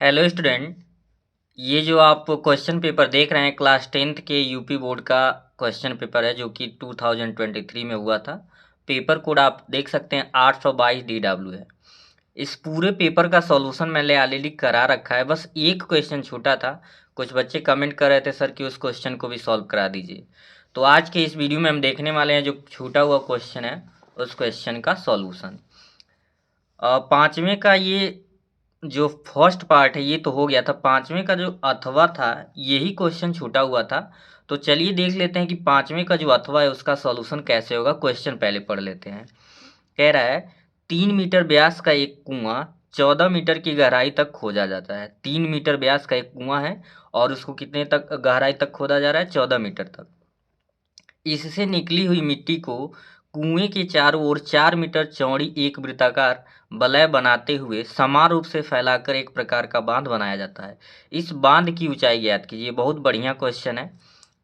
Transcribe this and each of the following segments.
Hello student. ये जो आप क्वेश्चन पेपर देख रहे हैं क्लास 10th के यूपी बोर्ड का क्वेश्चन पेपर है जो कि 2023 में हुआ था। पेपर कोड आप देख सकते हैं 822 DW है। इस पूरे पेपर का सॉल्यूशन मैंने ऑलरेडी करा रखा है, बस एक क्वेश्चन छूटा था। कुछ बच्चे कमेंट कर रहे थे सर कि उस क्वेश्चन को भी सॉल्व करा दीजिए। तो आज के इस वीडियो में हम देखने वाले हैं जो छूटा हुआ क्वेश्चन है उस क्वेश्चन का सॉल्यूशन। पाँचवें का ये जो फर्स्ट पार्ट है ये तो हो गया था। पाँचवें का जो अथवा था यही क्वेश्चन छूटा हुआ था। तो चलिए देख लेते हैं कि पाँचवें का जो अथवा है उसका सॉल्यूशन कैसे होगा। क्वेश्चन पहले पढ़ लेते हैं। कह रहा है 3 मीटर व्यास का एक कुआं 14 मीटर की गहराई तक खोदा जाता है। 3 मीटर व्यास का एक कुआं है और उसको कितने तक गहराई तक खोदा जा रहा है? 14 मीटर तक। इससे निकली हुई मिट्टी को कुएं के चारों ओर 4 मीटर चौड़ी एक वृत्ताकार वलय बनाते हुए समान रूप से फैलाकर एक प्रकार का बांध बनाया जाता है। इस बांध की ऊंचाई ज्ञात कीजिए। बहुत बढ़िया क्वेश्चन है,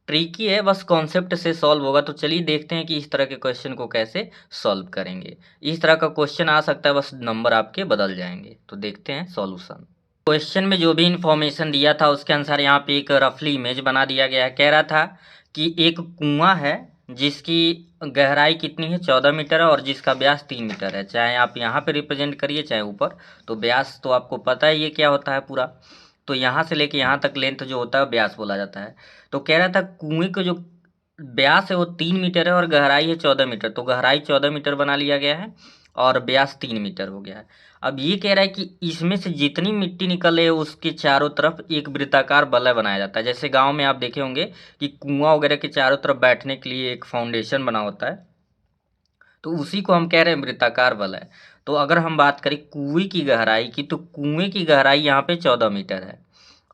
ट्रिकी है, बस कॉन्सेप्ट से सॉल्व होगा। तो चलिए देखते हैं कि इस तरह के क्वेश्चन को कैसे सॉल्व करेंगे। इस तरह का क्वेश्चन आ सकता है, बस नंबर आपके बदल जाएंगे। तो देखते हैं सॉल्यूशन। क्वेश्चन में जो भी इंफॉर्मेशन दिया था उसके अनुसार यहाँ पे एक रफली इमेज बना दिया गया है। कह रहा था कि एक कुआं है जिसकी गहराई कितनी है? 14 मीटर है और जिसका व्यास 3 मीटर है। चाहे आप यहाँ पे रिप्रेजेंट करिए चाहे ऊपर। तो व्यास तो आपको पता है ये क्या होता है पूरा। तो यहाँ से लेके यहाँ तक लेंथ जो होता है व्यास बोला जाता है। तो कह रहा था कुएं का जो व्यास है वो 3 मीटर है और गहराई है 14 मीटर। तो गहराई 14 मीटर बना लिया गया है और व्यास 3 मीटर हो गया है। अब ये कह रहा है कि इसमें से जितनी मिट्टी निकले उसके चारों तरफ एक वृत्ताकार वलय बनाया जाता है। जैसे गांव में आप देखे होंगे कि कुआं वगैरह के चारों तरफ बैठने के लिए एक फाउंडेशन बना होता है, तो उसी को हम कह रहे हैं वृत्ताकार वलय। तो अगर हम बात करें कुएं की गहराई की, तो कुएं की गहराई यहाँ पे 14 मीटर है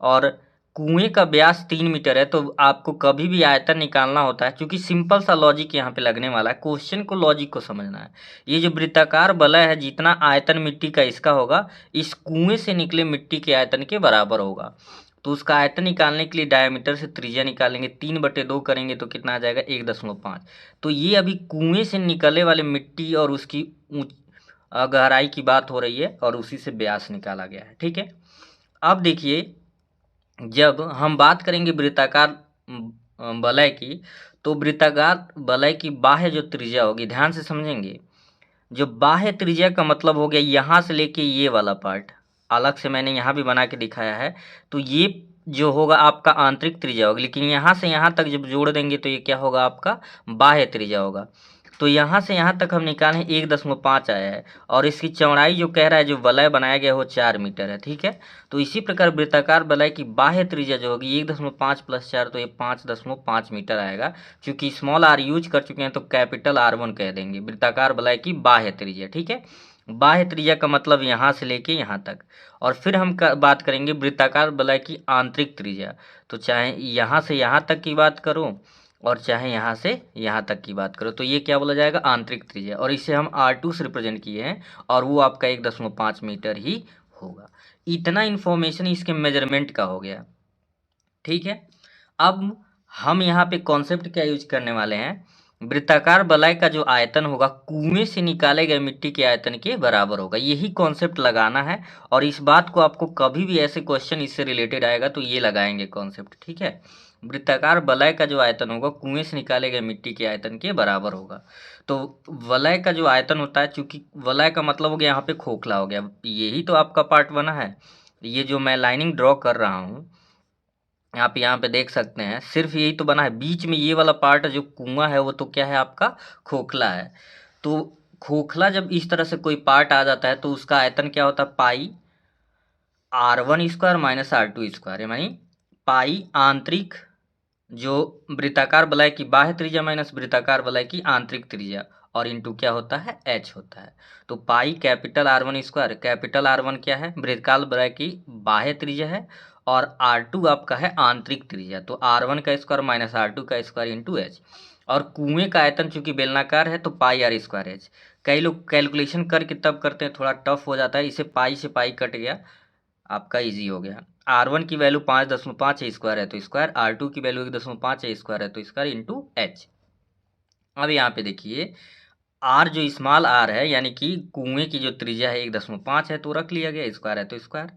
और कुएं का व्यास 3 मीटर है। तो आपको कभी भी आयतन निकालना होता है, क्योंकि सिंपल सा लॉजिक यहाँ पे लगने वाला है। क्वेश्चन को लॉजिक को समझना है। ये जो वृत्ताकार वलय है जितना आयतन मिट्टी का इसका होगा इस कुएं से निकले मिट्टी के आयतन के बराबर होगा। तो उसका आयतन निकालने के लिए डायमीटर से त्रिज्या निकालेंगे, 3/2 करेंगे तो कितना आ जाएगा? 1.5। तो ये अभी कुएं से निकलने वाले मिट्टी और उसकी गहराई की बात हो रही है और उसी से व्यास निकाला गया है। ठीक है, अब देखिए जब हम बात करेंगे वृत्ताकार वलय की, तो वृत्ताकार वलय की बाह्य जो त्रिज्या होगी, ध्यान से समझेंगे। जो बाह्य त्रिज्या का मतलब हो गया यहाँ से लेके ये वाला पार्ट, अलग से मैंने यहाँ भी बना के दिखाया है। तो ये जो होगा आपका आंतरिक त्रिज्या होगी, लेकिन यहाँ से यहाँ तक जब जोड़ देंगे तो ये क्या होगा? आपका बाह्य त्रिज्या होगा। तो यहाँ से यहाँ तक हम निकालें 1.5 आया है और इसकी चौड़ाई जो कह रहा है जो वलय बनाया गया वो 4 मीटर है। ठीक है, तो इसी प्रकार वृत्ताकार वलय की बाह्य त्रिज्या जो होगी 1.5 + 4 तो ये 5.5 मीटर आएगा। क्योंकि स्मॉल आर यूज कर चुके हैं तो कैपिटल R1 कह देंगे वृत्ताकार वलय की बाह्य त्रिज्या। ठीक है, बाह्य त्रिज्या का मतलब यहाँ से लेके यहाँ तक। और फिर हम बात करेंगे वृत्ताकार वलय की आंतरिक त्रिज्या। तो चाहे यहाँ से यहाँ तक की बात करूँ और चाहे यहाँ से यहाँ तक की बात करो तो ये क्या बोला जाएगा? आंतरिक त्रिज्या। और इसे हम R2 से रिप्रेजेंट किए हैं और वो आपका 1.5 मीटर ही होगा। इतना इन्फॉर्मेशन इसके मेजरमेंट का हो गया। ठीक है, अब हम यहाँ पे कॉन्सेप्ट क्या यूज करने वाले हैं? वृत्ताकार वलय का जो आयतन होगा कुएं से निकाले गए मिट्टी के आयतन के बराबर होगा। यही कॉन्सेप्ट लगाना है और इस बात को आपको कभी भी ऐसे क्वेश्चन इससे रिलेटेड आएगा तो ये लगाएंगे कॉन्सेप्ट। ठीक है, वृत्ताकार वलय का जो आयतन होगा कुएं से निकाले गए मिट्टी के आयतन के बराबर होगा। तो वलय का जो आयतन होता है, चूंकि वलय का मतलब हो गया यहाँ पे खोखला हो गया, यही तो आपका पार्ट बना है। ये जो मैं लाइनिंग ड्रॉ कर रहा हूँ आप यहाँ पे देख सकते हैं, सिर्फ यही तो बना है। बीच में ये वाला पार्ट जो कुआं है वो तो क्या है? आपका खोखला है। तो खोखला जब इस तरह से कोई पार्ट आ जाता है तो उसका आयतन क्या होता है? पाई R1² - R2², यानी पाई आंतरिक जो वृत्ताकार वलय की बाह्य त्रिज्या माइनस वृत्ताकार वलय की आंतरिक त्रिज्या और इंटू क्या होता है? H होता है। तो pi capital R1², capital R1 क्या है? वृत्ताकार वलय की बाह्य त्रिज्या है और R2 आपका है आंतरिक त्रिज्या। तो R1² - R2² इंटू H। और कुएं का आयतन चूंकि बेलनाकार है तो पाई R²H। कई लोग कैलकुलेशन करके तब करते हैं, थोड़ा टफ हो जाता है। इसे पाई से पाई कट गया, आपका इजी हो गया। R1 की वैल्यू 5.5 स्क्वायर है तो स्क्वायर, R2 की वैल्यू 1.5 स्क्वायर है तो स्क्वायर इंटू H। अब यहाँ पे देखिए R जो स्मॉल r है यानी कि कुएं की जो त्रिज्या है 1.5 है तो रख लिया गया, स्क्वायर है तो स्क्वायर।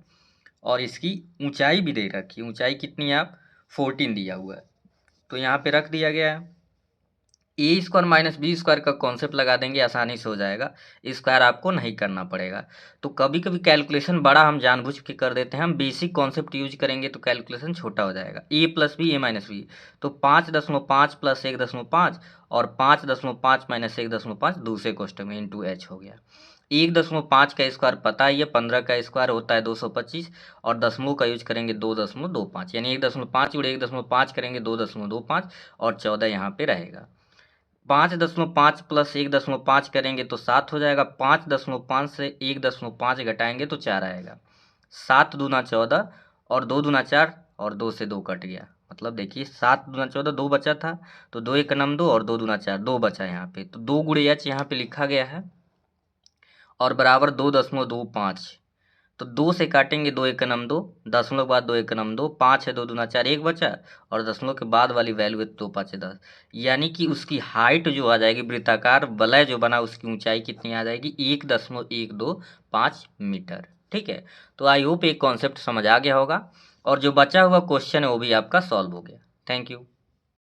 और इसकी ऊंचाई भी दे रखी है। ऊंचाई कितनी है आप 14 दिया हुआ है, तो यहाँ पे रख दिया गया है। ए स्क्वायर माइनस बी स्क्वायर का कॉन्सेप्ट लगा देंगे, आसानी से हो जाएगा। स्क्वायर आपको नहीं करना पड़ेगा। तो कभी कभी कैलकुलेशन बड़ा हम जानबूझ के कर देते हैं, हम बेसिक कॉन्सेप्ट यूज करेंगे तो कैलकुलेशन छोटा हो जाएगा। ए प्लस बी ए माइनस बी, तो 5.5 प्लस 1.5 और 5.5 माइनस 1.5 दूसरे क्वेश्चन में इंटू एच हो गया। 1.5 का स्क्वायर पता ही है, 15 का स्क्वायर होता है 225, और दशमलव का यूज करेंगे 2.25, यानी 1.5 जुड़े 1.5 करेंगे 2.25 और 14 यहाँ पे रहेगा। 5.5 प्लस 1.5 करेंगे तो 7 हो जाएगा। 5.5 से 1.5 घटाएंगे तो 4 आएगा। 7 दूना 14 और 2 दूना 4 और 2 से 2 कट गया। मतलब देखिए 7 दूना 14 2 बचा था, तो 2 एक नम 2 और 2 दूना 4 2 बचा यहाँ पे, तो 2 गुणे एच यहाँ पे लिखा गया है और बराबर 2.25। तो 2 से काटेंगे 2 एक नम 2, दशमलव के बाद 2 एक नम 2, 5 है 2 दूना 4 1 बचा, और दशमलव के बाद वाली वैल्यू है 2 5 10, यानी कि उसकी हाइट जो आ जाएगी, वृत्ताकार वलय जो बना उसकी ऊंचाई कितनी आ जाएगी 1.125 मीटर। ठीक है, तो आई होप एक कॉन्सेप्ट समझ आ गया होगा, और जो बचा हुआ क्वेश्चन है वो भी आपका सॉल्व हो गया। Thank you.